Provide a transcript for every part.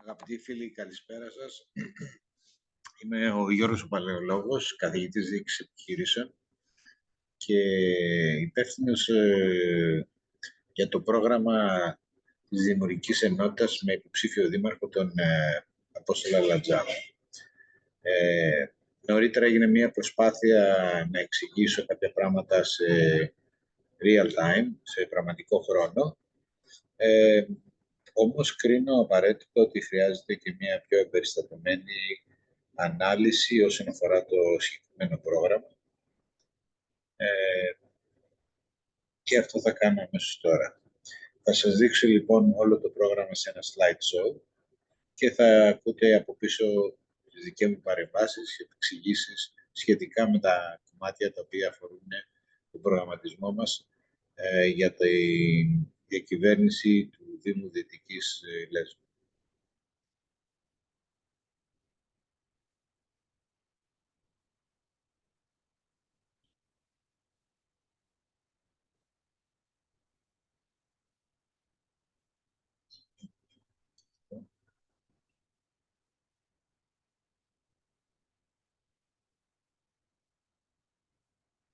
Αγαπητοί φίλοι, καλησπέρα σας. Είμαι ο Γιώργος ο Παλαιολόγος, καθηγητής διοίκησης επιχειρήσεων και υπεύθυνος για το πρόγραμμα της Δημιουργικής Ενότητας με υποψήφιο δήμαρχο τον Απόστολο Αλατζά. Νωρίτερα έγινε μια προσπάθεια να εξηγήσω κάποια πράγματα σε real time, σε πραγματικό χρόνο. Όμως κρίνω απαραίτητο ότι χρειάζεται και μια πιο εμπεριστατωμένη ανάλυση όσον αφορά το συγκεκριμένο πρόγραμμα. Και αυτό θα κάνω αμέσως τώρα. Θα σας δείξω λοιπόν όλο το πρόγραμμα σε ένα slideshow και θα ακούτε από πίσω τις δικές μου παρεμβάσεις και εξηγήσεις σχετικά με τα κομμάτια τα οποία αφορούν τον προγραμματισμό μας για τη διακυβέρνηση του Δήμου Δυτικής Λέσβου.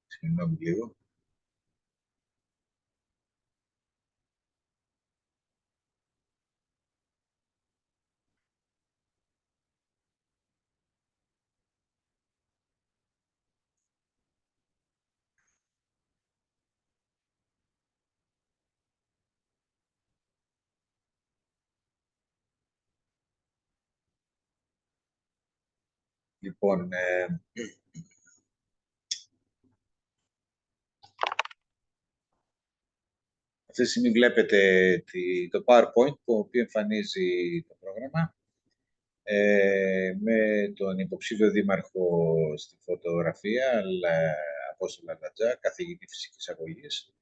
Συγγνώμη λίγο. Λοιπόν, αυτή τη στιγμή βλέπετε το PowerPoint το οποίο εμφανίζει το πρόγραμμα με τον υποψήφιο δήμαρχο στη φωτογραφία, Απόστολο Αλατζά, καθηγητή φυσικής αγωγής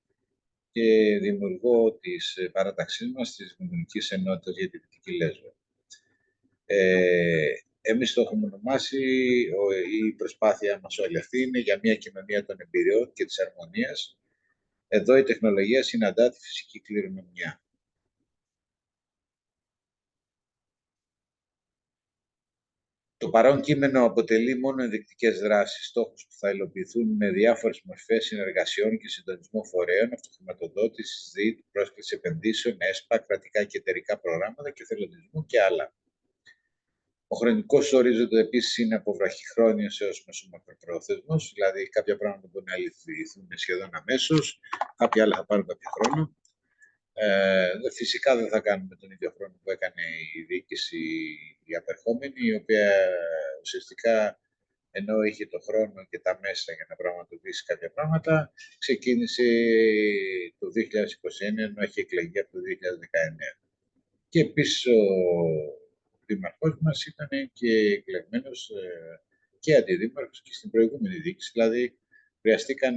και δημιουργό της παράταξής μας της Δημιουργικής Ενότητας για τη Δυτική Λέσβο. Εμείς το έχουμε ονομάσει, η προσπάθεια μας όλη αυτή είναι για μια κοινωνία των εμπειριών και της αρμονίας. Εδώ η τεχνολογία συναντά τη φυσική κληρονομιά. Το παρόν κείμενο αποτελεί μόνο ενδεικτικές δράσεις, στόχους που θα υλοποιηθούν με διάφορες μορφές συνεργασιών και συντονισμό φορέων, αυτοχρηματοδότησης, ΔΙΤ, πρόσκληση επενδύσεων, ΕΣΠΑ, κρατικά και εταιρικά προγράμματα και εθελοντισμού και άλλα. Ο χρονικός ορίζοντας επίσης είναι από βραχυχρόνιος έως μεσομακροπρόθεσμος, δηλαδή κάποια πράγματα μπορεί να υλοποιηθούν σχεδόν αμέσως, κάποια άλλα θα πάρουν κάποιο χρόνο. Φυσικά δεν θα κάνουμε τον ίδιο χρόνο που έκανε η διοίκηση η απερχόμενη, η οποία ουσιαστικά ενώ είχε το χρόνο και τα μέσα για να πραγματοποιήσει κάποια πράγματα, ξεκίνησε το 2021, ενώ έχει εκλεγεί από το 2019. Και επίσης ο δήμαρχός μας ήταν και εκλεγμένος και αντιδήμαρχος και στην προηγούμενη διοίκηση, δηλαδή χρειαστήκαν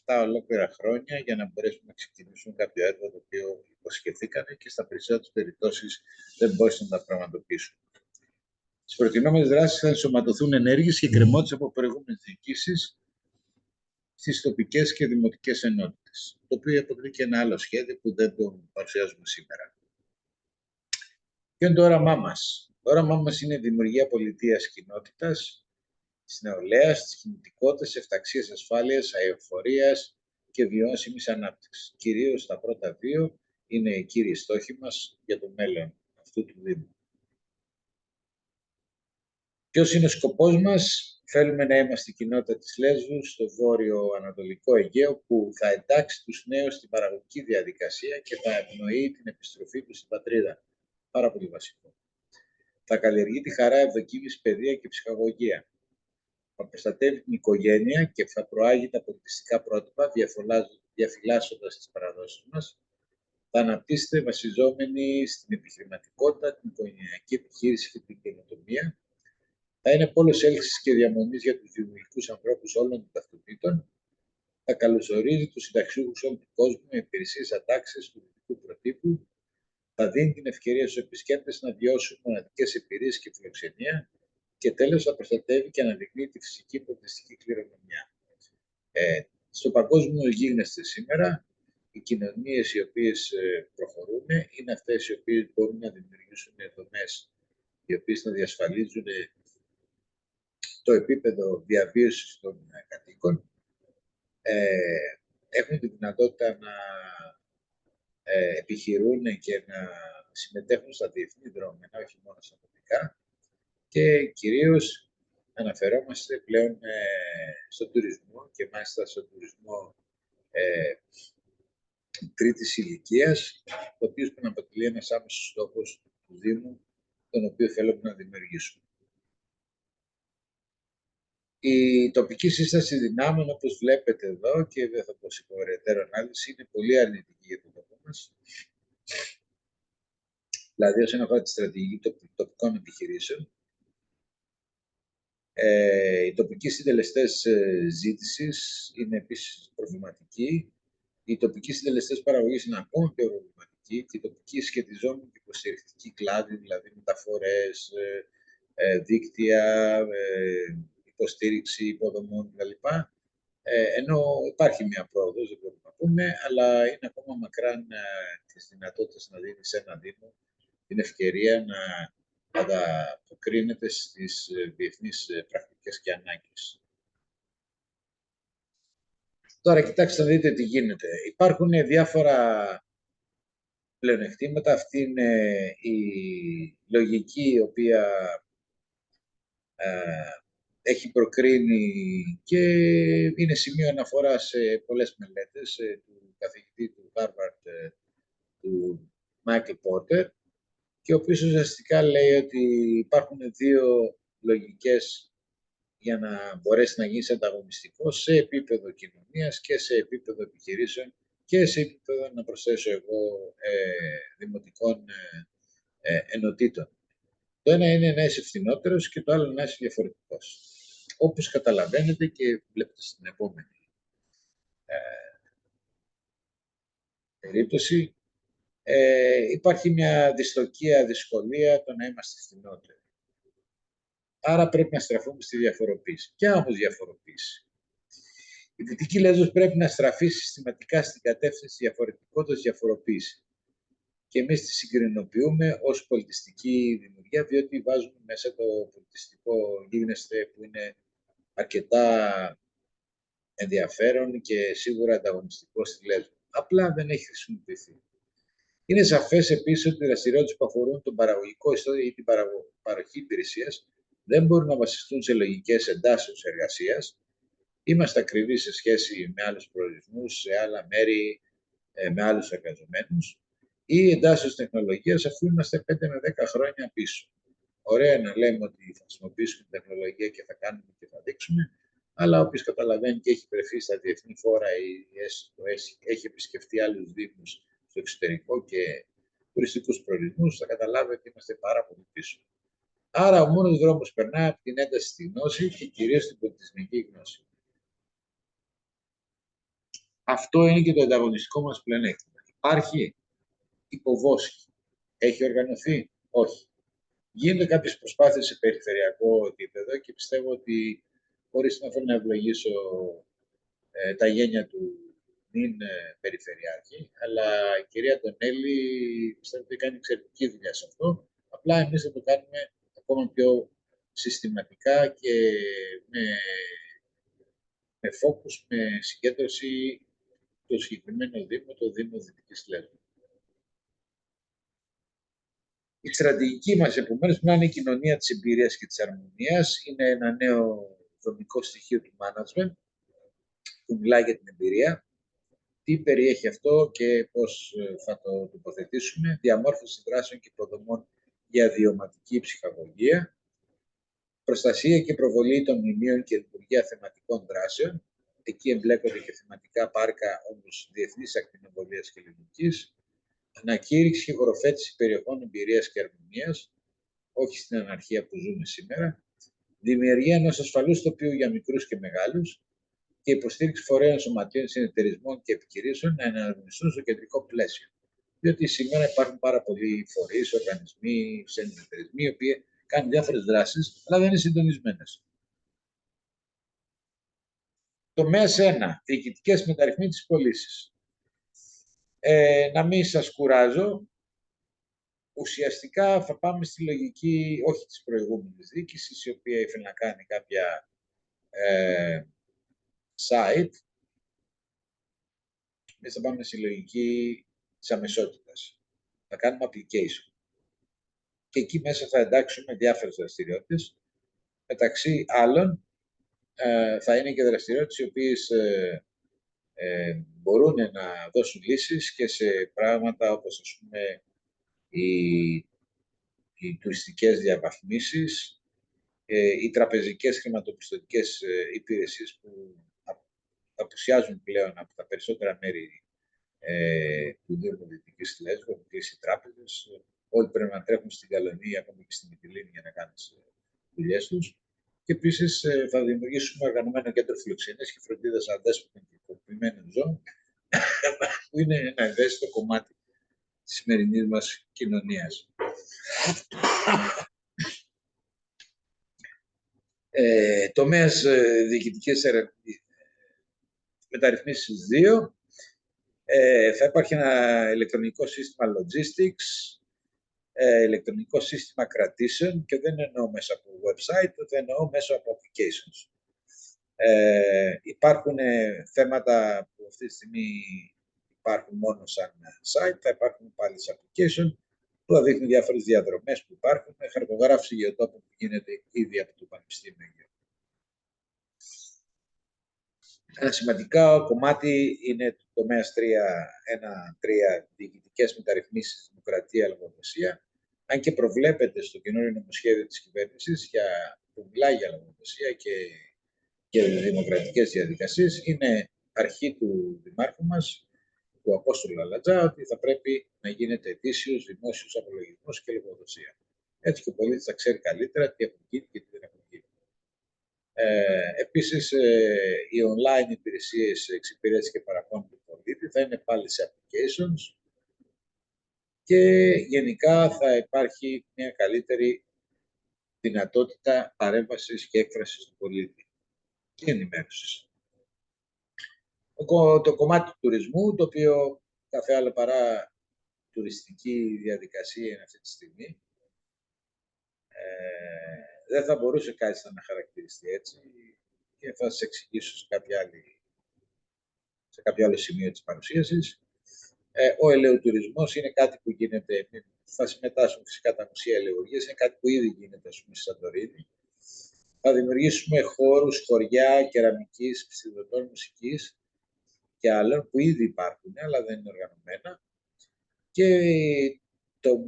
7 ολόκληρα χρόνια για να μπορέσουν να ξεκινήσουν κάποιο έργο το οποίο υποσχεθήκαν και στα περισσότερες περιπτώσεις δεν μπόρεσαν να τα πραγματοποιήσουν. Στις προτινόμενες δράσεις θα ενσωματωθούν ενέργειες και κρεμότητες από προηγούμενες διοικήσεις στις τοπικές και δημοτικές ενότητες, το οποίο αποτελεί και ένα άλλο σχέδιο που δεν το παρουσιάζουμε σήμερα. Ποιο είναι το όραμά μας? Το όραμά μας είναι η δημιουργία πολιτείας κοινότητας, της νεολαίας, της κινητικότητας, εφταξίας ασφάλειας, αειοφορίας και βιώσιμης ανάπτυξης. Κυρίως τα πρώτα δύο είναι οι κύριοι στόχοι μας για το μέλλον αυτού του Δήμου. Ποιος είναι ο σκοπός μας? Θέλουμε να είμαστε η κοινότητα της Λέσβου στο βόρειο-ανατολικό Αιγαίο που θα εντάξει τους νέους στην παραγωγική διαδικασία και θα ευνοεί την επιστροφή τους στην πατρίδα. Πάρα πολύ βασικό. Θα καλλιεργεί τη χαρά ευδοκίμηση, παιδεία και ψυχαγωγία. Θα προστατεύει την οικογένεια και θα προάγει τα πολιτιστικά πρότυπα, διαφυλάσσοντας τις παραδόσεις μας. Θα αναπτύσσεται βασιζόμενη στην επιχειρηματικότητα, την οικογενειακή επιχείρηση και την καινοτομία. Θα είναι πόλος έλξης και διαμονής για τους δημιουργικούς ανθρώπους όλων των ταυτοτήτων. Θα καλωσορίζει τους συνταξιούχους όλου του κόσμου με υπηρεσίες ατάξεις του δυτικού προτύπου. Θα δίνει την ευκαιρία στους επισκέπτες να βιώσουν μοναδικές εμπειρίες και φιλοξενία. Και τέλος, θα προστατεύει και αναδεικνύει τη φυσική πολιτιστική κληρονομιά. Στο παγκόσμιο γίγνεσθε σήμερα, οι κοινωνίες οι οποίες προχωρούν είναι αυτές οι οποίες μπορούν να δημιουργήσουν δομές οι οποίες να διασφαλίζουν το επίπεδο διαβίωσης των κατοίκων, έχουν τη δυνατότητα να επιχειρούν και να συμμετέχουν στα διεθνή δρόμενα, όχι μόνο στα τοπικά, και κυρίως αναφερόμαστε πλέον στον τουρισμό και μάλιστα στον τουρισμό τρίτης ηλικίας, ο οποίος πρέπει να αποτελεί ένας άμεσος στόχος του Δήμου, τον οποίο θέλουμε να δημιουργήσουμε. Η τοπική σύσταση δυνάμεων, όπως βλέπετε εδώ, και δεν θα πω σε περαιτέρω ανάλυση, είναι πολύ αρνητική για τον τόπο μας. Δηλαδή, όσον αφορά τη στρατηγική τοπικών επιχειρήσεων, οι τοπικοί συντελεστές ζήτησης είναι επίσης προβληματικοί. Οι τοπικοί συντελεστές παραγωγής είναι ακόμα πιο προβληματικοί και οι τοπικοί σχετιζόμενοι και υποστηρικτικοί κλάδοι, δηλαδή μεταφορές, δίκτυα, υποστήριξη υποδομών κτλ. Ενώ υπάρχει μια πρόοδος, δεν μπορούμε να πούμε, αλλά είναι ακόμα μακράν τις δυνατότητες να δίνει σε ένα Δήμο την ευκαιρία να ανταποκρίνεται στις διεθνείς πρακτικές και ανάγκες. Τώρα, κοιτάξτε να δείτε τι γίνεται. Υπάρχουν διάφορα πλεονεκτήματα. Αυτή είναι η λογική η οποία έχει προκρίνει και είναι σημείο αναφορά σε πολλές μελέτες του καθηγητή του Harvard, του Michael Porter, και ο οποίος ουσιαστικά λέει ότι υπάρχουν δύο λογικές για να μπορέσει να γίνεις ανταγωνιστικός σε επίπεδο κοινωνίας και σε επίπεδο επιχειρήσεων και σε επίπεδο, να προσθέσω εγώ, δημοτικών ενωτήτων. Το ένα είναι να είσαι φθηνότερος και το άλλο να είσαι διαφορετικός. Όπως καταλαβαίνετε και βλέπετε στην επόμενη περίπτωση, υπάρχει μια δυσκολία το να είμαστε φθηνότεροι. Άρα πρέπει να στραφούμε στη διαφοροποίηση. Ποια όμως διαφοροποίηση? Η Δυτική Λέσβος πρέπει να στραφεί συστηματικά στην κατεύθυνση διαφορετικότητας διαφοροποίηση. Και εμείς τη συγκρινοποιούμε ως πολιτιστική δημιουργία, διότι βάζουμε μέσα το πολιτιστικό γίγνεσθε που είναι αρκετά ενδιαφέρον και σίγουρα ανταγωνιστικό στη Λέσβο. Απλά δεν έχει χρησιμοποιηθεί. Είναι σαφές επίσης ότι οι δραστηριότητες που αφορούν τον παραγωγικό ιστό ή την παροχή υπηρεσίας δεν μπορούν να βασιστούν σε λογικές εντάσσεως εργασίας. Είμαστε ακριβείς σε σχέση με άλλους προορισμούς, σε άλλα μέρη, με άλλους εργαζομένους, ή εντάσσεως τεχνολογίας, αφού είμαστε 5 με 10 χρόνια πίσω. Ωραία να λέμε ότι θα χρησιμοποιήσουμε την τεχνολογία και θα κάνουμε και θα δείξουμε, αλλά όποιος καταλαβαίνει και έχει βρεθεί στα διεθνή φόρα ή έχει επισκεφτεί άλλους δήμους στο εξωτερικό και τουριστικούς προορισμούς, θα καταλάβει ότι είμαστε πάρα πολύ πίσω. Άρα, ο μόνος δρόμος περνάει από την ένταση στη γνώση και κυρίως στην πολιτισμική γνώση. Αυτό είναι και το ανταγωνιστικό μας πλεονέκτημα. Υπάρχει υποβόσκη. Έχει οργανωθεί? Όχι. Γίνονται κάποιες προσπάθειες σε περιφερειακό επίπεδο και πιστεύω ότι, χωρίς να θέλω να ευλογήσω τα γένια του νυν περιφερειάρχη, αλλά η κυρία Αντωνέλη πιστεύω ότι κάνει εξαιρετική δουλειά σε αυτό. Απλά εμείς θα το κάνουμε ακόμα πιο συστηματικά και με φόκους, με συγκέντρωση το συγκεκριμένο Δήμο, το Δήμο Δυτικής Λέσβου. Η στρατηγική μας, επομένως, να είναι η κοινωνία της εμπειρίας και της αρμονίας. Είναι ένα νέο δομικό στοιχείο του management που μιλάει για την εμπειρία. Τι περιέχει αυτό και πώς θα το τοποθετήσουμε? Διαμόρφωση δράσεων και υποδομών για βιωματική ψυχαγωγία, προστασία και προβολή των μνημείων και λειτουργία θεματικών δράσεων. Εκεί εμπλέκονται και θεματικά πάρκα, όμως διεθνής ακτινοβολίας και λιμνικής. Ανακήρυξη και χωροφέτηση περιοχών εμπειρίας και αρμονίας, όχι στην αναρχία που ζούμε σήμερα. Δημιουργία ενός ασφαλούς τοπίου για μικρούς και μεγάλους και υποστήριξη φορέων, σωματείων, συνεταιρισμών και επιχειρήσεων να εναρμονιστούν στο κεντρικό πλαίσιο. Διότι σήμερα υπάρχουν πάρα πολλοί φορείς, οργανισμοί, συνεταιρισμοί, οι οποίοι κάνουν διάφορες δράσεις, αλλά δεν είναι συντονισμένες. Τομέας 1. Διοικητικές μεταρρυθμίσεις της πωλήσης. Να μην σας κουράζω, ουσιαστικά θα πάμε στη λογική, όχι της προηγούμενης διοίκησης, η οποία ήθελε να κάνει κάποια site. Εμείς θα πάμε στη λογική της αμεσότητας. Θα κάνουμε application. Και εκεί μέσα θα εντάξουμε διάφορες δραστηριότητες. Μεταξύ άλλων, θα είναι και δραστηριότητες οι οποίες μπορούν να δώσουν λύσεις και σε πράγματα όπως, ας πούμε, οι τουριστικές διαβαθμίσεις, οι τραπεζικές χρηματοπιστωτικές υπηρεσίες που απουσιάζουν πλέον από τα περισσότερα μέρη του Δήμου Δυτικής Λέσβου, έχουν κλείσει τράπεζες. Όλοι πρέπει να τρέχουν στην Καλονία, ακόμη και στη Μυτιλήνη, για να κάνουν τις δουλειές τους. Και επίσης θα δημιουργήσουμε οργανωμένο κέντρο φιλοξενίας και φροντίδας αδέσποτων και υποποιημένων ζώων, που είναι ένα ευαίσθητο κομμάτι της σημερινής μας κοινωνίας. Τομέας διοικητικές μεταρρυθμίσεις 2. Θα υπάρχει ένα ηλεκτρονικό σύστημα logistics, ηλεκτρονικό σύστημα κρατήσεων, και δεν εννοώ μέσα από website, δεν εννοώ μέσα από applications. Υπάρχουν θέματα που αυτή τη στιγμή υπάρχουν μόνο σαν site, θα υπάρχουν πάλι σε application, που θα δείχνουν διάφορες διαδρομές που υπάρχουν, με χαρτογράφηση γεωτόπων που γίνεται ήδη από το Πανεπιστήμιο. Ένα σημαντικό κομμάτι είναι το τομέας 1-3, διοικητικές μεταρρυθμίσεις, δημοκρατία, λογοδοσία. Αν και προβλέπεται στο καινούριο νομοσχέδιο της κυβέρνησης που μιλάει για λογοδοσία και δημοκρατικές διαδικασίες, είναι αρχή του Δημάρχου μας, του Απόστολου Αλατζά, ότι θα πρέπει να γίνεται ετήσιος δημόσιος απολογισμός και λογοδοσία. Έτσι και ο πολίτης θα ξέρει καλύτερα τι έχουν γίνει και τι δεν έχουν γίνει. Επίσης, οι online υπηρεσίες εξυπηρέτησης και παραπώνου του πολίτη θα είναι πάλι σε applications, και γενικά θα υπάρχει μια καλύτερη δυνατότητα παρέμβασης και έκφρασης του πολίτη και ενημέρωσης. Το κομμάτι του τουρισμού, το οποίο κάθε άλλο παρά τουριστική διαδικασία είναι αυτή τη στιγμή, δεν θα μπορούσε κάτι να χαρακτηριστεί έτσι, και θα σας εξηγήσω σε κάποιο άλλο σημείο της παρουσίασης. Ο ελαιοτουρισμός είναι κάτι που γίνεται, θα συμμετάσχουν φυσικά τα μουσεία ελαιουργίας, είναι κάτι που ήδη γίνεται, ας πούμε, στη Σαντορίνη. Θα δημιουργήσουμε χώρους, χωριά, κεραμικής, ψηφιδωτών μουσικής και άλλων που ήδη υπάρχουν, αλλά δεν είναι οργανωμένα. Και τα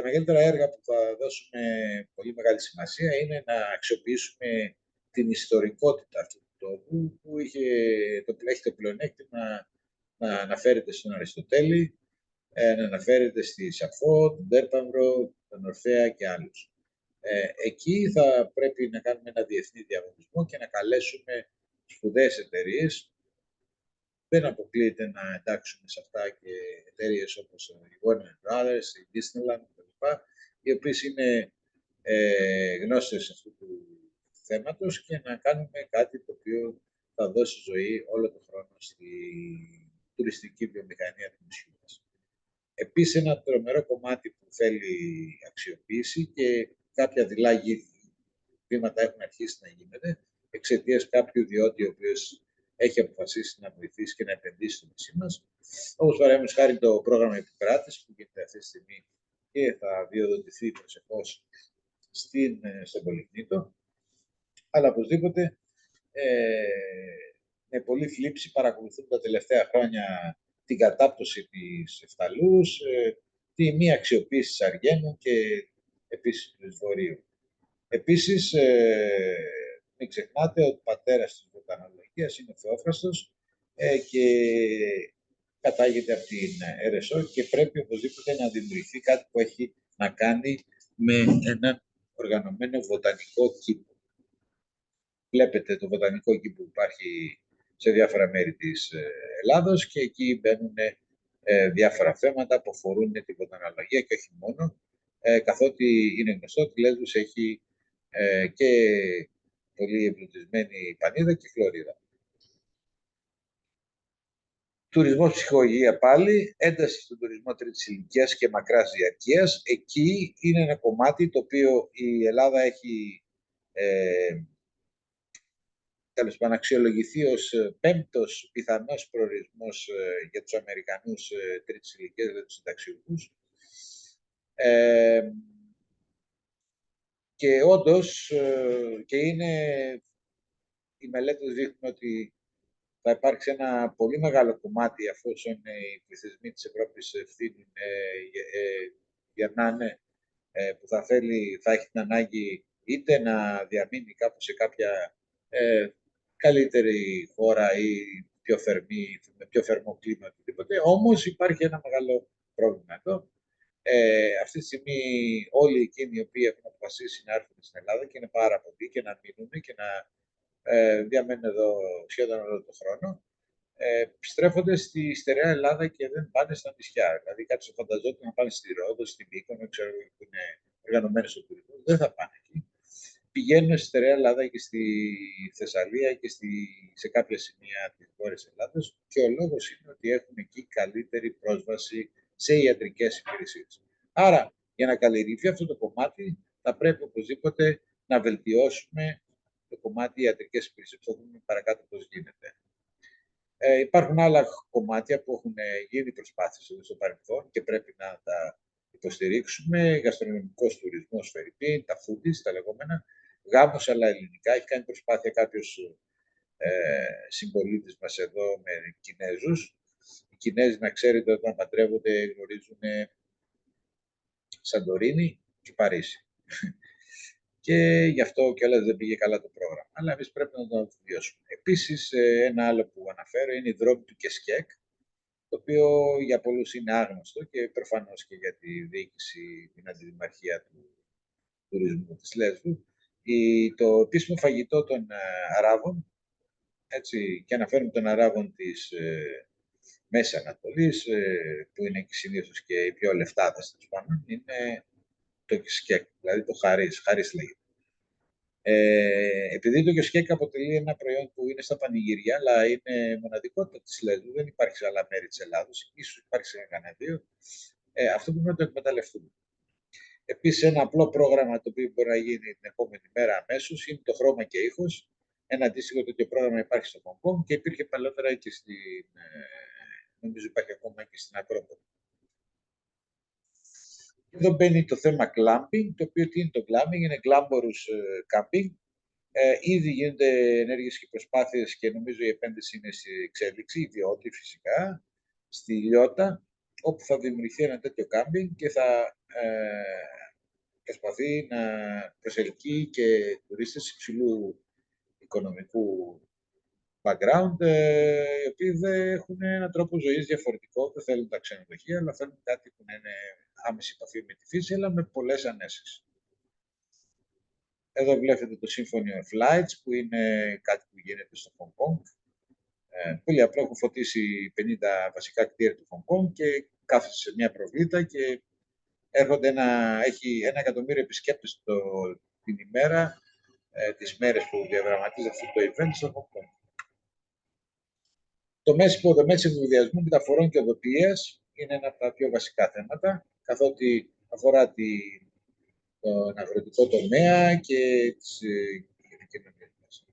μεγαλύτερα έργα που θα δώσουμε πολύ μεγάλη σημασία είναι να αξιοποιήσουμε την ιστορικότητα αυτού του τόπου, που έχει το πλεονέκτημα να αναφέρεται στον Αριστοτέλη, να αναφέρεται στη Σαφώ, τον Τέρπαμβρο, τον Ορφέα και άλλους. Εκεί θα πρέπει να κάνουμε ένα διεθνή διαγωνισμό και να καλέσουμε σπουδαίες εταιρείες. Δεν αποκλείεται να εντάξουμε σε αυτά και εταιρείες όπως η Warner Brothers, η Disneyland κλπ., οι οποίες είναι γνώστες αυτού του θέματος, και να κάνουμε κάτι το οποίο θα δώσει ζωή όλο τον χρόνο στη τουριστική βιομηχανία του νησιού μας. Επίσης, ένα τρομερό κομμάτι που θέλει αξιοποίηση, και κάποια δειλά βήματα έχουν αρχίσει να γίνονται εξαιτίας κάποιου ιδιώτη, ο οποίος έχει αποφασίσει να βοηθήσει και να επενδύσει στο νησί μας. Όπως παραδείγματος χάρη το πρόγραμμα Επικράτης που γίνεται αυτή τη στιγμή και θα διοδοτηθεί προσεχώς στον Πολυκνήτο. Αλλά οπωσδήποτε με πολύ θλίψη παρακολουθούν τα τελευταία χρόνια την κατάπτωση της Εφταλούς, τη μη αξιοποίηση της Αργένου και επίσης του Βορείου. Επίσης, μην ξεχνάτε ότι ο πατέρας της βοτανολογίας είναι ο Θεόφραστος και κατάγεται από την ΕΡΕΣΟ, και πρέπει οπωσδήποτε να δημιουργηθεί κάτι που έχει να κάνει με έναν οργανωμένο βοτανικό κήπο. Βλέπετε το βοτανικό κήπο που υπάρχει σε διάφορα μέρη της Ελλάδος, και εκεί μπαίνουν διάφορα θέματα που αφορούν τη βοτανολογία και όχι μόνο, καθότι είναι γνωστό ότι η Λέσβος έχει και πολύ εμπλουτισμένη πανίδα και χλωρίδα. Τουρισμός ψυχολογία πάλι, ένταση στον τουρισμό τρίτης ηλικίας και μακράς διαρκείας. Εκεί είναι ένα κομμάτι το οποίο η Ελλάδα έχει τέλος πάντων αξιολογηθεί ως πέμπτος πιθανός προορισμός για τους Αμερικανούς τρίτης ηλικίας, δηλαδή τους συνταξιούχους. Και όντως, και οι μελέτες δείχνουν ότι θα υπάρξει ένα πολύ μεγάλο κομμάτι, αφόσον οι πληθυσμοί της Ευρώπης ευθύνουν για να είναι, που θα έχει την ανάγκη είτε να διαμείνει κάπου σε κάποια καλύτερη χώρα ή πιο θερμή, με πιο θερμό κλίμα οτιδήποτε. Όμως υπάρχει ένα μεγάλο πρόβλημα εδώ. Αυτή τη στιγμή όλοι εκείνοι οι οποίοι έχουν αποφασίσει να έρθουν στην Ελλάδα και είναι πάρα πολλοί και να μείνουν και να διαμένουν εδώ σχεδόν όλο τον χρόνο, στρέφονται στη στερεά Ελλάδα και δεν πάνε στα νησιά. Δηλαδή, κάποιο φανταζόταν να πάνε στη Ρόδο, στην Μύκονο, ξέρω που είναι οργανωμένοι στον τουρισμό. Δεν θα πάνε εκεί. Πηγαίνουν στη στερεά Ελλάδα και στη Θεσσαλία και σε κάποια σημεία τη Βόρεια Ελλάδα. Και ο λόγο είναι ότι έχουν εκεί καλύτερη πρόσβαση σε ιατρικές υπηρεσίες. Άρα, για να καλλιεργηθεί αυτό το κομμάτι, θα πρέπει οπωσδήποτε να βελτιώσουμε το κομμάτι ιατρικές υπηρεσίες. Θα δούμε παρακάτω πώς γίνεται. Υπάρχουν άλλα κομμάτια που έχουν γίνει προσπάθειες στο παρελθόν και πρέπει να τα υποστηρίξουμε. Γαστρονομικός τουρισμός, φερρυπίν, τα foodies, τα λεγόμενα. Γάμος, αλλά ελληνικά. Έχει κάνει προσπάθεια κάποιος συμπολίτης μας εδώ με Κινέζους. Οι Κινέζοι, να ξέρετε, όταν παντρεύονται γνωρίζουν Σαντορίνη και Παρίσι. Και γι' αυτό κιόλας δεν πήγε καλά το πρόγραμμα. Αλλά εμείς πρέπει να το βιώσουμε. Επίσης, ένα άλλο που αναφέρω είναι η δρόμη του Κεσκέκ, το οποίο για πολλούς είναι άγνωστο και προφανώς και για τη διοίκηση, την αντιδημαρχία του τουρισμού της Λέσβου. Το επίσημο φαγητό των Αράβων, έτσι, και αναφέρουμε των Αράβων της Μέσης Ανατολής, που είναι και συνήθως και οι πιο λεφτάδες, είναι το Κεσκέκ, δηλαδή το χαρίς λέγεται. Επειδή το κεσκέκ αποτελεί ένα προϊόν που είναι στα πανηγύρια, αλλά είναι μοναδικότητα της Λέσβου, δεν υπάρχει σε άλλα μέρη της Ελλάδος, ίσως υπάρχει σε κανένα δύο, αυτό πρέπει να το εκμεταλλευτούμε. Επίσης, ένα απλό πρόγραμμα το οποίο μπορεί να γίνει την επόμενη μέρα αμέσως είναι το χρώμα και ήχος. Ένα αντίστοιχο τέτοιο πρόγραμμα υπάρχει στο Χονγκ Κονγκ και υπήρχε παλαιότερα και νομίζω υπάρχει ακόμα και στην Ακρόπολη. Εδώ μπαίνει το θέμα glamping, το οποίο τι είναι το glamping, είναι glamorous camping. Ήδη γίνονται ενέργειες και προσπάθειες και νομίζω η επένδυση είναι σε εξέλιξη, ιδιώτη φυσικά, στη Λιώτα, όπου θα δημιουργηθεί ένα τέτοιο κάμπινγκ και θα προσπαθεί να προσελκύει και τουρίστες υψηλού οικονομικού background, οι οποίοι δεν έχουν έναν τρόπο ζωής διαφορετικό, δεν θέλουν τα ξενοδοχεία, αλλά θέλουν κάτι που να είναι άμεση επαφή με τη φύση, αλλά με πολλές ανέσεις. Εδώ βλέπετε το Symphony of Lights, που είναι κάτι που γίνεται στο Hong Kong. Πολύ απλά έχουν φωτίσει 50 βασικά κτίρια του Hong Kong και κάθεσαι σε μια προβλήτα και έρχονται έχει 1 εκατομμύριο επισκέπτες την ημέρα, τις μέρες που διαδραματίζεται αυτό το event στο Hong Kong. Τομές υποδομές εμβολιασμού, μεταφορών και οδοποιίας είναι ένα από τα πιο βασικά θέματα, καθότι αφορά τον αγροτικό τομέα και τις επικοινωνίες μας.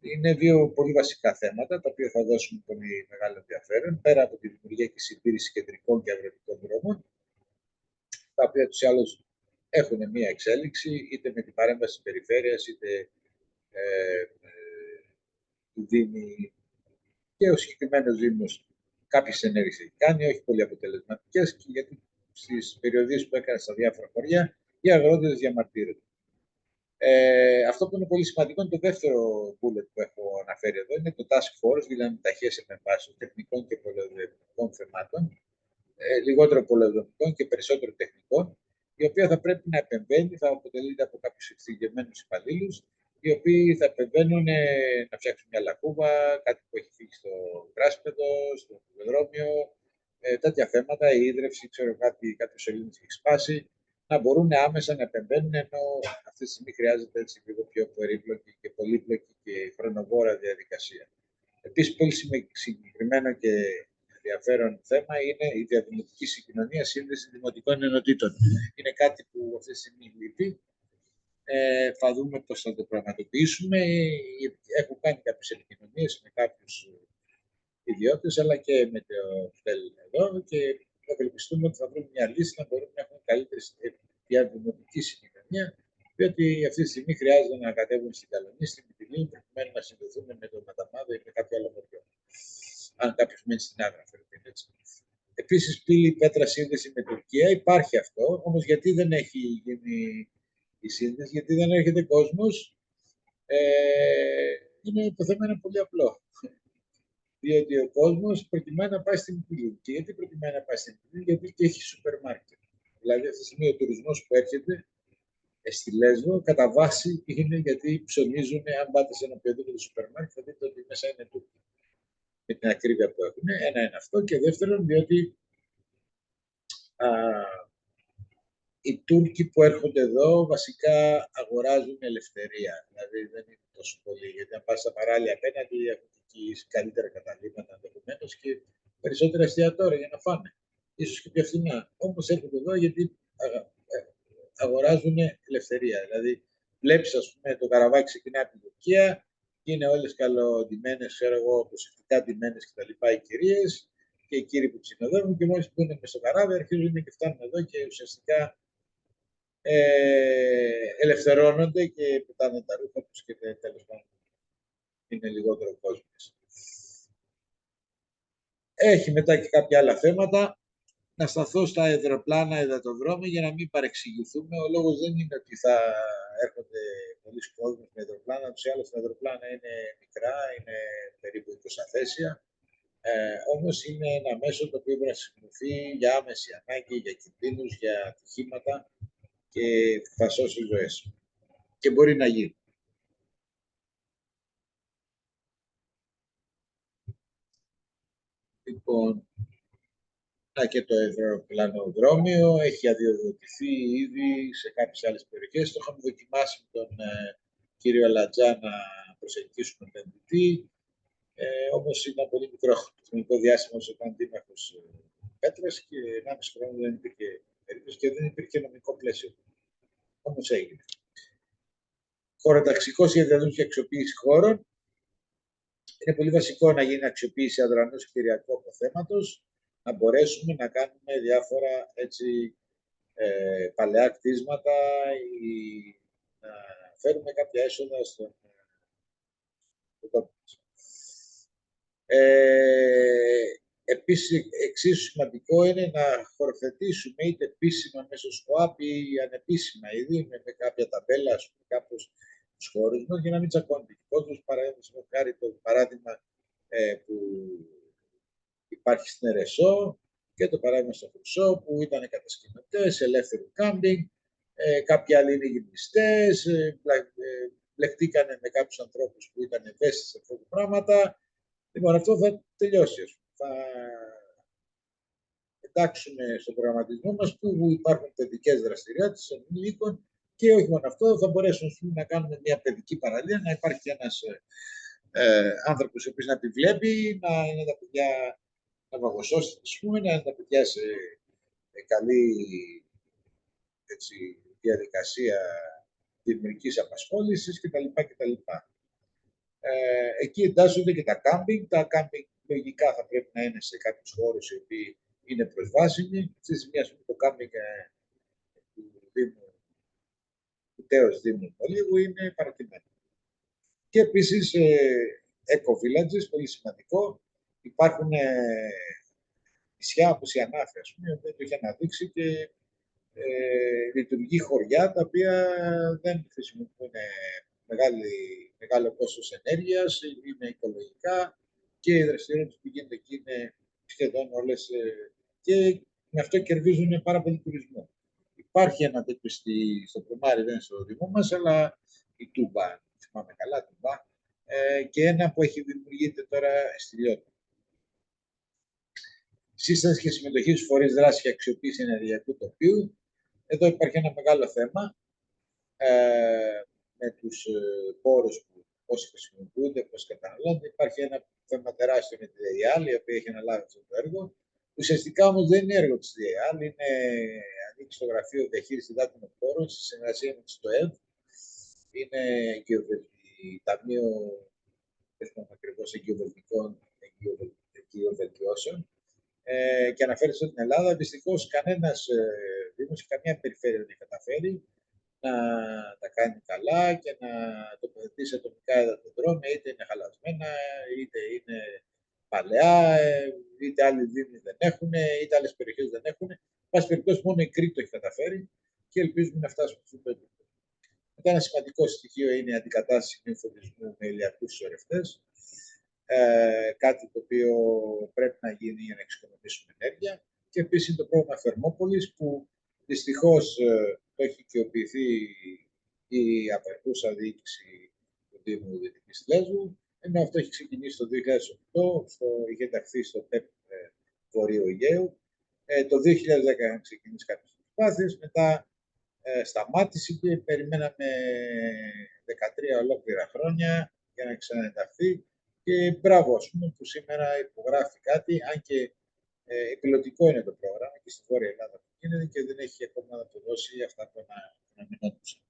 Είναι δύο πολύ βασικά θέματα, τα οποία θα δώσουν πολύ μεγάλο ενδιαφέρον, πέρα από τη δημιουργία και συντήρηση κεντρικών και αγροτικών δρόμων, τα οποία τους ή άλλους έχουν μία εξέλιξη, είτε με την παρέμβαση της περιφέρειας, είτε του Δήμη και ο συγκεκριμένος Δήμος κάποιες ενέργειες έχει κάνει, όχι πολύ αποτελεσματικές, και γιατί στις περιοδίες που έκανε στα διάφορα χωριά, οι αγρότες διαμαρτύρονται. Αυτό που είναι πολύ σημαντικό είναι το δεύτερο bullet που έχω αναφέρει εδώ, είναι το task force, δηλαδή ταχείες επεμβάσεις τεχνικών και πολεοδομικών θεμάτων, λιγότερο πολεοδομικών και περισσότερο τεχνικών, η οποία θα πρέπει να επεμβαίνει, θα αποτελείται από κάποιους εξειδικευμένους υπαλλήλους, οι οποίοι θα επεμβαίνουν να φτιάξουν μια λακκούβα, κάτι που έχει φύγει στο γράσπεδο, στο πεδρόμιο, τέτοια θέματα, η ίδρυυση, ξέρω κάποιο σωλήνης έχει σπάσει, να μπορούν άμεσα να επεμβαίνουν, ενώ αυτή τη στιγμή χρειάζεται έτσι λίγο πιο περίπλοκη και πολύπλοκη και χρονοβόρα διαδικασία. Επίσης, πολύ συγκεκριμένο και ενδιαφέρον θέμα είναι η διαδημοτική συγκοινωνία σύνδεση δημοτικών ενωτήτων. Είναι κάτι που αυτή τη στιγμή λείπει. Θα δούμε πώς θα το πραγματοποιήσουμε. Έχω κάνει κάποιες επικοινωνίες με κάποιους ιδιώτες, αλλά και με το ΦΕΛ εδώ και ευελπιστούμε ότι θα βρούμε μια λύση να μπορούμε να έχουμε καλύτερη διαδημοτική συγκοινωνία, διότι αυτή τη στιγμή χρειάζεται να κατέβουν στην Καλονή, στην Μυτιλίνη, προκειμένου να συνδεθούμε με το Ματαμάδο ή με κάποιο άλλο χωριό. Αν κάποιο μένει στην Άγρα, έτσι. Επίσης, πύλη πέτρα σύνδεση με Τουρκία. Υπάρχει αυτό, όμως γιατί δεν έχει γίνει η σύνδεση, γιατί δεν έρχεται κόσμος. Το θέμα είναι πολύ απλό. Διότι ο κόσμος προτιμάει να πάει στην Μυτιλίνη. Και γιατί προτιμάει να πάει στην Μυτιλίνη, γιατί και έχει σούπερ μάρκετ. Δηλαδή, αυτή τη στιγμή ο τουρισμός που έρχεται στη Λέσβο, κατά βάση είναι γιατί ψωνίζουν. Αν πάτε σε ένα οποιοδήποτε σούπερ μάρκετ, θα δείτε ότι μέσα είναι Τούρκοι. Με την ακρίβεια που έχουν. Ένα είναι αυτό. Και δεύτερον, διότι οι Τούρκοι που έρχονται εδώ βασικά αγοράζουν ελευθερία. Δηλαδή δεν είναι τόσο πολύ. Γιατί αν πας στα παράλια απέναντι, έχουν εκεί καλύτερα καταλήμματα ενδεχομένως και περισσότερα εστιατόρια για να φάνε. Ίσως και πιο φθηνά. Όμως έρχονται εδώ γιατί αγοράζουν ελευθερία. Δηλαδή, βλέπεις, ας πούμε, το καραβάκι ξεκινάει από την Τουρκία και είναι όλες καλοντημένες, ξέρω εγώ, προσεκτικά ντυμένες κτλ. Οι κυρίες και οι κύριοι που τις συνοδεύουν και μόλις μπουν μες στο καράβι αρχίζουν και φτάνουν εδώ και ουσιαστικά ελευθερώνονται και πετάνε τα ρούχα τους και τέλος πάντων είναι λιγότερο κόσμος. Έχει μετά και κάποια άλλα θέματα. Να σταθώ στα αεροπλάνα υδατοδρόμια για να μην παρεξηγηθούμε. Ο λόγος δεν είναι ότι θα έρχονται πολλοί κόσμοι με αεροπλάνα. Τους άλλους τα αεροπλάνα είναι μικρά, είναι περίπου 20 θέσια. Όμως είναι ένα μέσο το οποίο πρέπει να χρησιμοποιηθεί για άμεση ανάγκη, για κινδύνους, για ατυχήματα και θα σώσει ζωές. Και μπορεί να γίνει. Λοιπόν, και το αεροπλανοδρόμιο έχει αδειοδοτηθεί ήδη σε κάποιες άλλες περιοχές. Το είχαμε δοκιμάσει με τον κύριο Αλατζά να προσελκύσουμε επενδυτή. Όμως είναι ένα πολύ μικρό χρονικό διάστημα όσο ήταν δήμαρχος Πέτρας και 1,5 χρόνο δεν υπήρχε περίπτωση και δεν υπήρχε νομικό πλαίσιο. Όμως έγινε. Χωροταξικό σχεδιασμό και αξιοποίηση χώρων. Είναι πολύ βασικό να γίνει αξιοποίηση αδρανούς και κυριακού αποθέματος, να μπορέσουμε να κάνουμε διάφορα έτσι, παλαιά κτίσματα ή να φέρουμε κάποια έσοδα στον τόπο. Επίσης, εξίσου σημαντικό είναι να χωροθετήσουμε είτε επίσημα μέσω ΣΚΟΑΠ ή ανεπίσημα ήδη με κάποια ταμπέλα, ας πούμε, κάπως στους χώρους μας, για να μην τσακώνεται. Όπως το παράδειγμα που υπάρχει στην Ερεσό και το παράδειγμα στο Χρυσό, που ήταν κατασκηνωτές, ελεύθερου κάμπινγκ, κάποιοι άλλοι είναι γυμνιστές, μπλεχτήκανε με κάποιους ανθρώπους που ήταν ευαίσθητοι σε αυτά τα πράγματα. Λοιπόν, αυτό θα τελειώσει. Θα εντάξουμε στον προγραμματισμό μας που υπάρχουν παιδικές δραστηριότητες των ενηλίκων και όχι μόνο αυτό, θα μπορέσουμε να κάνουμε μια παιδική παραλία, να υπάρχει ένας άνθρωπος ο οποίος να επιβλέπει, να είναι τα παιδιά να βαγοσώσει, να είναι τα παιδιά σε καλή έτσι, διαδικασία δημιουργικής απασχόλησης κτλ. Εκεί εντάσσονται και τα κάμπινγκ. Τα κάμπινγκ λογικά θα πρέπει να είναι σε κάποιους χώρους οι οποίοι είναι προσβάσιμοι. Στη σημεία το κάμπινγκ του Δήμου, του τέος Δήμου Μολύβου είναι παρατημένο. Και επίσης eco-villages, πολύ σημαντικό. Υπάρχουν νησιά όπως η Ανάφη, ας πούμε, που το έχει αναδείξει και λειτουργεί χωριά τα οποία δεν χρησιμοποιούν μεγάλο κόστος ενέργειας, είναι οικολογικά και οι δραστηριότητες που γίνονται εκεί είναι σχεδόν όλες και με αυτό κερδίζουν πάρα πολύ τουρισμό. Υπάρχει ένα τέτοιο στο Προμάρι, δεν είναι στο Δήμο μας, αλλά η Τούμπα, θυμάμαι καλά, Τούμπα, και ένα που έχει δημιουργείται τώρα στη Λιώτα. Σύσταση και συμμετοχή στους φορείς δράσης και αξιοποίηση ενεργειακού τοπίου. Εδώ υπάρχει ένα μεγάλο θέμα με τους πόρους που πώς χρησιμοποιούνται, πώς καταναλώνται. Υπάρχει ένα θέμα τεράστιο με τη ΔΕΙΑΛ, η οποία έχει αναλάβει αυτό το έργο. Ουσιαστικά όμως δεν είναι έργο της ΔΕΙΑΛ, είναι ανήκει στο Γραφείο Διαχείρισης Υδάτινων Πόρων, στη συνεργασία με τη ΣΤΟΕΒ. Είναι Ταμείο ακριβώς εγκυοβελτιώσεων και αναφέρεται στην Ελλάδα. Δυστυχώς κανένας δήμος και καμία περιφέρεια δεν έχει καταφέρει να τα κάνει καλά και να τοποθετήσει ατομικά υδατοδρόμια, είτε είναι χαλασμένα, είτε είναι παλαιά, είτε άλλοι δήμοι δεν έχουν, είτε άλλες περιοχές δεν έχουν. Πάση περιπτώσει, μόνο η Κρήτη το έχει καταφέρει και ελπίζουμε να φτάσουμε στο επίπεδο. Μετά ένα σημαντικό στοιχείο είναι η αντικατάσταση νυμφωτισμού με ηλιακούς σωρευτές. Κάτι το οποίο πρέπει να γίνει για να εξοικονομήσουμε ενέργεια. Και επίσης είναι το πρόγραμμα Θερμόπολης, που δυστυχώς το έχει οικειοποιηθεί η απερχούσα διοίκηση του Δήμου Δυτικής Λέσβου, ενώ αυτό έχει ξεκινήσει το 2008, είχε ενταχθεί στο ΤΕΠ Βορείου Αιγαίου. Το 2010 είχαν ξεκινήσει κάποιες προσπάθειες, μετά σταμάτησε και περιμέναμε 13 ολόκληρα χρόνια για να ξαναενταχθεί. Και μπράβο, ας πούμε, που σήμερα υπογράφει κάτι, αν και πιλωτικό είναι το πρόγραμμα και στη Βόρεια Ελλάδα που γίνεται και δεν έχει ακόμα να το δώσει αυτά που αναμενόντουσαν.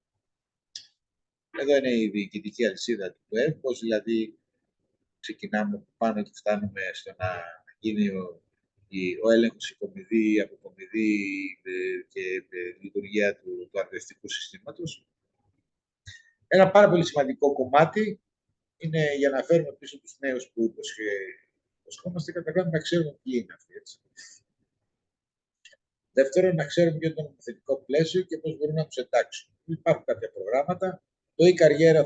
Εδώ είναι η διοικητική αλυσίδα του ΕΕ, πώς δηλαδή ξεκινάμε από πάνω και φτάνουμε στο να γίνει ο έλεγχος, η κομιδή, η αποκομιδή και η λειτουργία του αρδευτικού συστήματος. Ένα πάρα πολύ σημαντικό κομμάτι είναι για να φέρουμε πίσω τους νέους που υποσχόμαστε, καταρχάς να ξέρουμε ποιοι είναι αυτοί. Έτσι. Δεύτερον, να ξέρουμε ποιο είναι το νομοθετικό πλαίσιο και πώς μπορούμε να τους εντάξουμε. Υπάρχουν κάποια προγράμματα. Το e-καριέρα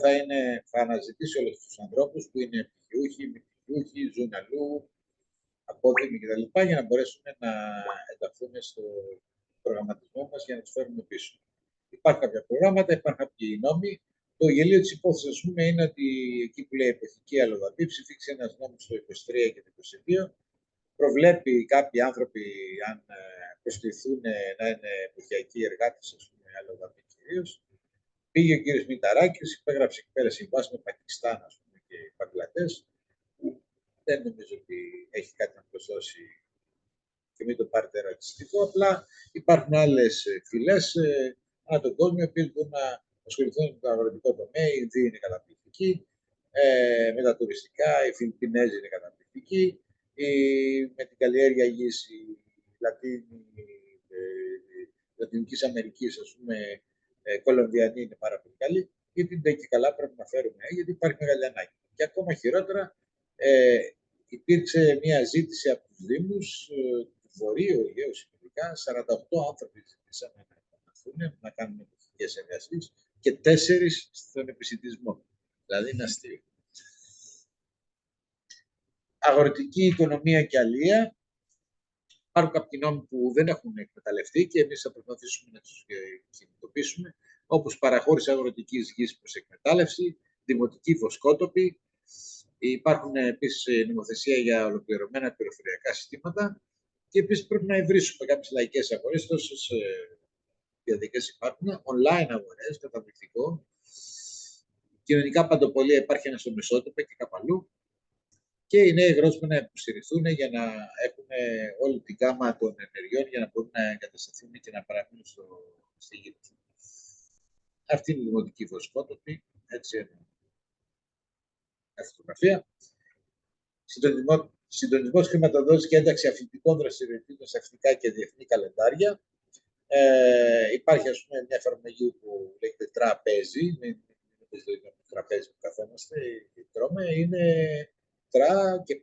θα αναζητήσει όλους τους ανθρώπους που είναι πτυχιούχοι, μη πτυχιούχοι, ζουν αλλού, απόδημοι κτλ. Για να μπορέσουν να ενταχθούν στο προγραμματισμό μας για να τους φέρουμε πίσω. Υπάρχουν κάποια προγράμματα, υπάρχουν κάποιοι νόμοι. Το γελίο της υπόθεσης, ας πούμε, είναι ότι εκεί που λέει εποχική αλλοδαπή, ψηφίξει ένας νόμος το 23 και το 22, προβλέπει κάποιοι άνθρωποι, αν προσκληθούν να είναι εποχιακοί εργάτες, ας πούμε, αλλοδαπή κυρίως. Πήγε ο κύριος Μηταράκης, υπέγραψε εκεί πέρα συμβάσεις με Πακιστάν, ας πούμε, και Μπαγκλαντές. Δεν νομίζω ότι έχει κάτι να προσδώσει και μην το πάρετε ρατσιστικό. Απλά υπάρχουν άλλες φυλές ανά τον κόσμο, οι οποίες μπορούν να ασχοληθούν με το αγροτικό τομέα. Οι Ινδοί είναι καταπληκτικοί, με τα τουριστικά, οι Φιλιππινέζοι είναι καταπληκτικοί, με την καλλιέργεια γης, η Λατινικής Αμερικής, ας πούμε, Κολομβιανοί είναι πάρα πολύ καλοί, γιατί δεν και καλά πρέπει να φέρουμε, γιατί υπάρχει μεγάλη ανάγκη. Και ακόμα χειρότερα, υπήρξε μια ζήτηση από τους Δήμους του Βορείου Αιγαίου συνολικά, 48 άνθρωποι ζήτησαν να κάνουν εποχικές εργασίες και 4 στον επισιτισμό. Δηλαδή είναι αστείο. Αγροτική οικονομία και αλεία. Υπάρχουν κάποιοι νόμοι που δεν έχουν εκμεταλλευτεί και εμείς θα προσπαθήσουμε να τους κινητοποιήσουμε, όπως παραχώρηση αγροτικής γης προς εκμετάλλευση, δημοτική βοσκότοπη. Υπάρχουν επίσης νομοθεσία για ολοκληρωμένα πληροφοριακά συστήματα και επίσης πρέπει να ευρύσουμε κάποιες λαϊκές αγορές. Τόσες διαδικασίες υπάρχουν, online αγορές, καταπληκτικό. Κοινωνικά παντοπολία υπάρχει ένα στο Μεσότοπο και κάπου αλλού. Και οι νέοι αγρότες να υποστηριχθούν για να έχουν όλη την γάμα των ενεργειών για να μπορούν να εγκατασταθούν και να παραμείνουν στη γη τους. Αυτή είναι η δημοτική βοσκότοπη. Έτσι είναι η φωτογραφία. Συντονισμός χρηματοδότησης και ένταξη αθλητικών δραστηριοτήτων σε εθνικά και διεθνή καλεντάρια. Υπάρχει, ας πούμε, μια εφαρμογή που λέγεται τραπέζι. Δεν είναι το τραπέζι που καθόμαστε και τρώμε. Είναι τρά και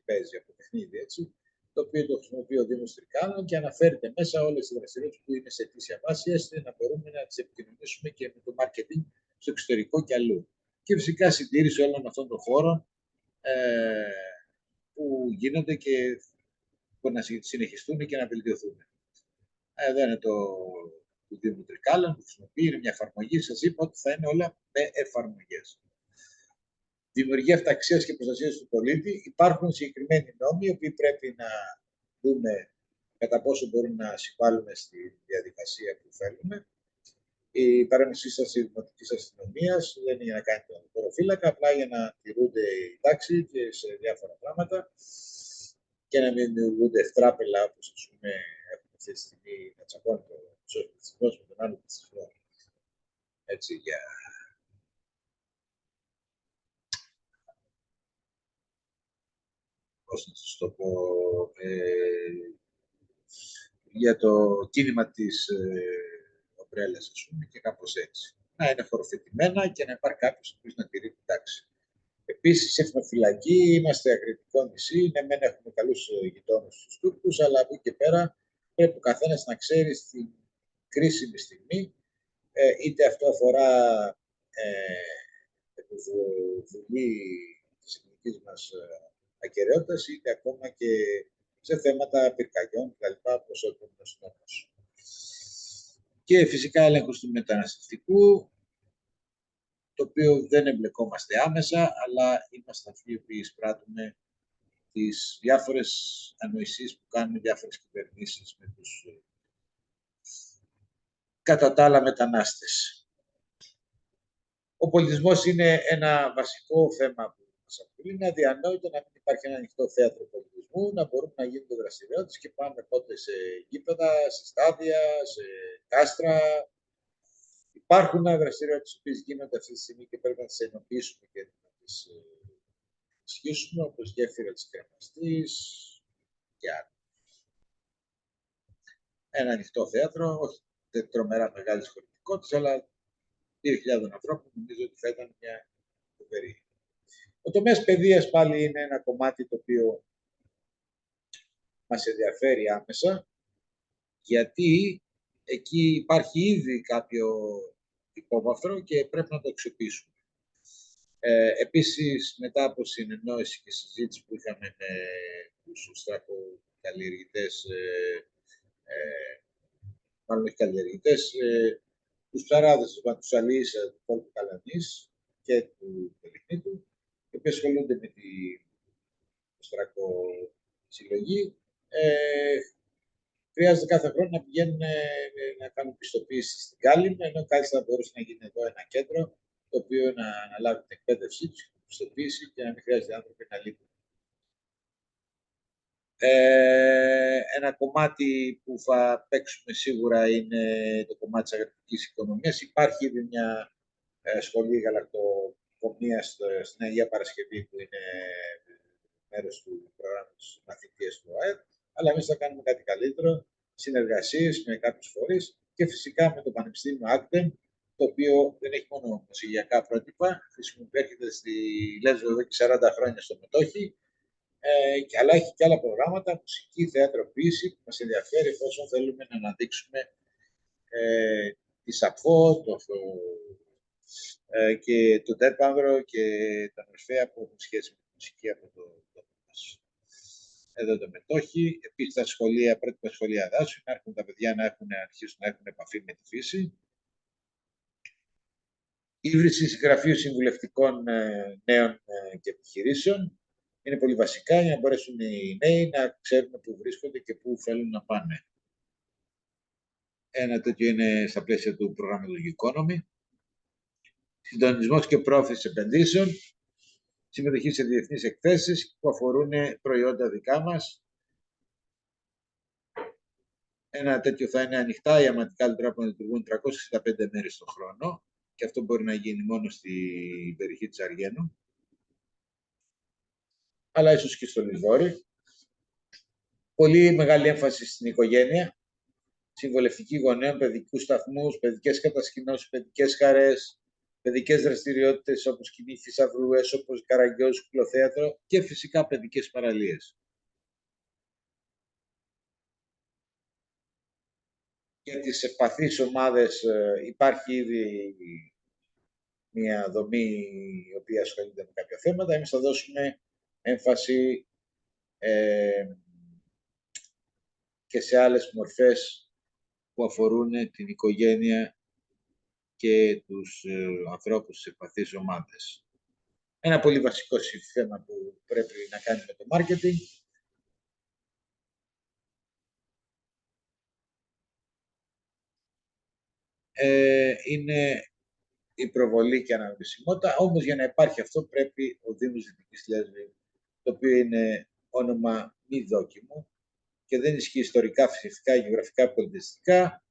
παίζει από παιχνίδι, έτσι, το οποίο το χρησιμοποιεί ο Δήμος Τρικάλων και αναφέρεται μέσα όλες τις δραστηριότητες που είναι σε αιτήσια βάση, ώστε να μπορούμε να τις επικοινωνήσουμε και με το marketing στο εξωτερικό και αλλού. Και φυσικά συντήρηση όλων αυτών των χώρων που γίνονται και που να συνεχιστούν και να βελτιωθούν. Εδώ είναι το Δήμου Τρικάλων που χρησιμοποιεί, είναι μια εφαρμογή. Σας είπα ότι θα είναι όλα με εφαρμογές. Δημιουργία αυταξίας και προστασίας του πολίτη. Υπάρχουν συγκεκριμένοι νόμοι, οι οποίοι πρέπει να δούμε κατά πόσο μπορούν να συμβάλλουν στη διαδικασία που θέλουμε. Η παρέμβασή σας της Δημοτικής Αστυνομίας δεν είναι για να κάνει τον χωροφύλακα, απλά για να τηρούνται οι τάξη και σε διάφορα πράγματα και να μην δημιουργούνται ευτράπελα, όπως ας πούμε έχουμε αυτή τη στιγμή να τσακώνει το πληθυσμός με τον άλλο πληθυσμό. Έτσι, για... Πώς να σας το πω... για το κίνημα της ομπρέλας, ας πούμε, και κάπως έτσι. Να είναι φοροφετημένα και να υπάρχει κάποιος που να τηρεί την τάξη. Επίσης, έχουμε φυλακή, είμαστε ακριτικό νησί. Ναι, μεν έχουμε καλούς γειτόνους στους Τούρκους, αλλά από εκεί και πέρα πρέπει ο καθένας να ξέρει στην κρίσιμη στιγμή, είτε αυτό αφορά επιβολή της εθνικής μας ακεραιότητας, είτε ακόμα και σε θέματα πυρκαγιών κτλ. Όπως ο επόμενος νόμος. Και φυσικά έλεγχος του μεταναστευτικού, το οποίο δεν εμπλεκόμαστε άμεσα, αλλά είμαστε αυτοί που εισπράττουμε τις διάφορες ανοησίες που κάνουν διάφορες κυβερνήσεις με τους κατά τα άλλα μετανάστες. Ο πολιτισμός είναι ένα βασικό θέμα που μας απασχολεί. Είναι αδιανόητο να μην υπάρχει ένα ανοιχτό θέατρο πολιτισμού, να μπορούν να γίνονται δραστηριότητες και πάμε πότε σε γήπεδα, σε στάδια, σε κάστρα. Υπάρχουν δραστηριότητες που γίνονται αυτή τη στιγμή και πρέπει να τις ενοποιήσουμε και να τις ισχύσουμε, όπως γέφυρα της Κρεμαστής και άλλα. Ένα ανοιχτό θέατρο, όχι τρομερά μεγάλης χωρητικότητας, αλλά 2.000 ανθρώπων νομίζω ότι θα ήταν μια φοβερή. Ο τομέας παιδείας πάλι είναι ένα κομμάτι το οποίο μας ενδιαφέρει άμεσα, γιατί εκεί υπάρχει ήδη κάποιο υπόβαθρο και πρέπει να το αξιοποιήσουμε. Επίσης, μετά από συνεννόηση και συζήτηση που είχαμε με τους στρακοκαλλιεργητές, μάλλον όχι καλλιεργητές, τους ψαράδες, τους αλλοίς του κόλπου Καλανής και του Πελιχνίτου, οι οποίοι ασχολούνται με τη στρακοσυλλογή, χρειάζεται κάθε χρόνο να πηγαίνουν να κάνουν πιστοποίηση στην Κάλυμ, ενώ κάλλιστα θα μπορούσε να γίνει εδώ ένα κέντρο, το οποίο να αναλάβει την εκπαίδευσή του, την πιστοποίηση και να μην χρειάζεται άνθρωποι να λείπουν. Ένα κομμάτι που θα παίξουμε σίγουρα είναι το κομμάτι της αγροτικής οικονομίας. Υπάρχει ήδη μια σχολή γαλακτοκομείας στην Αγία Παρασκευή που είναι μέρος του προγράμματος μαθητείας του ΑΕΠ, αλλά εμείς θα κάνουμε κάτι καλύτερο, συνεργασίες με κάποιους φορείς και φυσικά με το Πανεπιστήμιο Άκδεμ, το οποίο δεν έχει μόνο μουσικιακά πρότυπα, χρησιμοποιείται στη Λέσβο εδώ και 40 χρόνια στο Μετόχι, αλλά έχει και άλλα προγράμματα, μουσική, θεατροποίηση, που μας ενδιαφέρει εφόσον θέλουμε να αναδείξουμε τη Σαπφό, και τον Τέρπανδρο και τα Μορφαία που έχουν σχέση με τη μουσική από το τόπο μας. Εδώ το Μετόχι, επίσης τα σχολεία, πρότυπα σχολεία δάσου, να έρχονται τα παιδιά να αρχίσουν να έχουν επαφή με τη φύση. Ίδρυση γραφείου συμβουλευτικών νέων και επιχειρήσεων είναι πολύ βασικά για να μπορέσουν οι νέοι να ξέρουν πού βρίσκονται και πού θέλουν να πάνε. Ένα τέτοιο είναι στα πλαίσια του προγράμματος Economy. Συντονισμός και πρόθεση επενδύσεων. Συμμετοχή σε διεθνείς εκθέσεις που αφορούν προϊόντα δικά μας. Ένα τέτοιο θα είναι ανοιχτά οι αματικά λιτρά που λειτουργούν 365 μέρες το χρόνο και αυτό μπορεί να γίνει μόνο στην περιοχή της Αργένου, αλλά ίσως και στο Λιβόρι. Πολύ μεγάλη έμφαση στην οικογένεια, συμβολευτική γονέων, παιδικούς σταθμούς, παιδικές κατασκηνώσεις, παιδικές χαρές, παιδικές δραστηριότητες όπως κοινή θησαυρού, έσωπος, καραγκιόζου, κουκλοθέατρο και φυσικά παιδικές παραλίες. Για τις ευπαθείς ομάδες υπάρχει ήδη μια δομή η οποία ασχολείται με κάποια θέματα. Εμείς θα δώσουμε έμφαση και σε άλλες μορφές που αφορούν την οικογένεια και τους ανθρώπους της ευπαθείς ομάδες. Ένα πολύ βασικό θέμα που πρέπει να κάνει με το marketing είναι η προβολή και αναγνωσιμότητα. Όμως για να υπάρχει αυτό πρέπει ο Δήμος Δυτικής Λέσβου, το οποίο είναι όνομα μη δόκιμο και δεν ισχύει ιστορικά, φυσικά, γεωγραφικά, πολιτιστικά,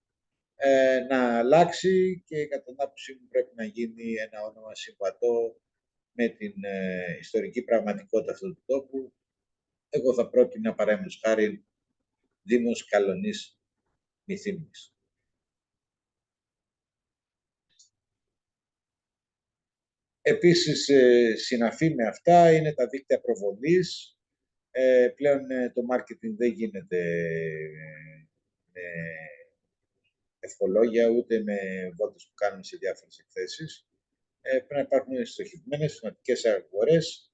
να αλλάξει και κατά την άποψή μου πρέπει να γίνει ένα όνομα συμβατό με την ιστορική πραγματικότητα αυτού του τόπου. Εγώ θα πρότεινα παραδείγματος χάρη Δήμος Καλονής Μυθύμνης. Επίσης, συναφή με αυτά είναι τα δίκτυα προβολής. Πλέον το marketing δεν γίνεται με ευχολόγια, ούτε με βόλτες που κάνουμε σε διάφορες εκθέσεις. Πρέπει να υπάρχουν στοχευμένες θεματικές αγορές,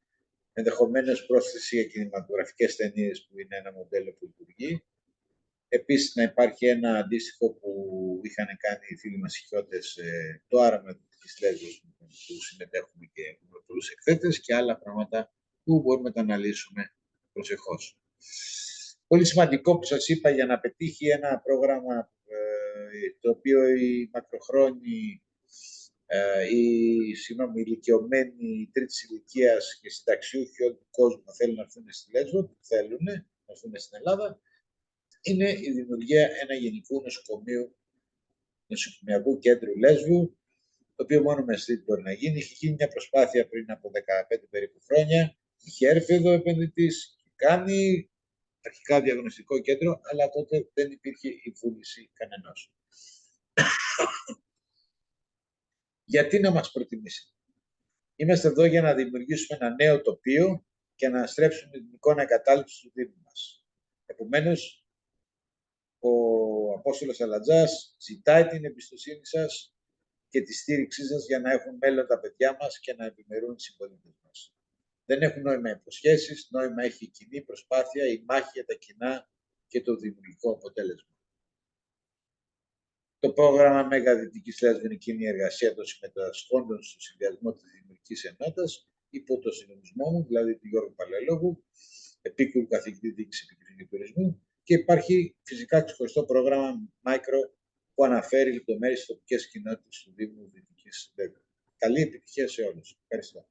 ενδεχομένως πρόσθεση για κινηματογραφικές ταινίες που είναι ένα μοντέλο που λειτουργεί. Επίσης, να υπάρχει ένα αντίστοιχο που είχαν κάνει οι φίλοι μας Ιχιώτες, το άραμα της Λέσβος, που συμμετέχουμε και έχουμε πολλούς εκθέτες και άλλα πράγματα που μπορούμε να τα αναλύσουμε προσεχώς. Πολύ σημαντικό που σας είπα για να πετύχει ένα πρόγραμμα το οποίο οι μακροχρόνιοι, οι ηλικιωμένοι τρίτης ηλικίας και συνταξιούχοι όλου του κόσμου θέλουν να έρθουν στη Λέσβο, θέλουν να έρθουν στην Ελλάδα, είναι η δημιουργία ένα γενικού νοσοκομιακού κέντρου Λέσβου, το οποίο μόνο με αστρίτ μπορεί να γίνει. Είχε γίνει μια προσπάθεια πριν από 15 περίπου χρόνια. Είχε έρθει εδώ ο επενδυτής και κάνει αρχικά διαγνωστικό κέντρο, αλλά τότε δεν υπήρχε η βούληση κανενός. Γιατί να μας προτιμήσει? Είμαστε εδώ για να δημιουργήσουμε ένα νέο τοπίο και να στρέψουμε την εικόνα εγκατάλειψης του Δήμου μας. Επομένως, ο Απόστολος Αλατζάς ζητάει την εμπιστοσύνη σας και τη στήριξή σας για να έχουν μέλλον τα παιδιά μας και να ευημερούν οι συμπολίτες μας. Δεν έχουν νόημα υποσχέσεις, νόημα έχει η κοινή προσπάθεια, η μάχη για τα κοινά και το δημιουργικό αποτέλεσμα. Το πρόγραμμα Μέγα Δυτικής Λέσβου είναι κοινή εργασία των συμμετασχόντων στο συνδυασμό της Δημιουργικής Ενότητας υπό το συντονισμό μου, δηλαδή του Γιώργου Παλαιολόγου, επίκουρου καθηγητή διοίκησης επικοινωνίας και τουρισμού, και υπάρχει φυσικά ξεχωριστό πρόγραμμα Micro που αναφέρει λεπτομέρειες στις τοπικές κοινότητες του Δήμου Δυτικής Λέσβου. Καλή επιτυχία σε όλους. Ευχαριστώ.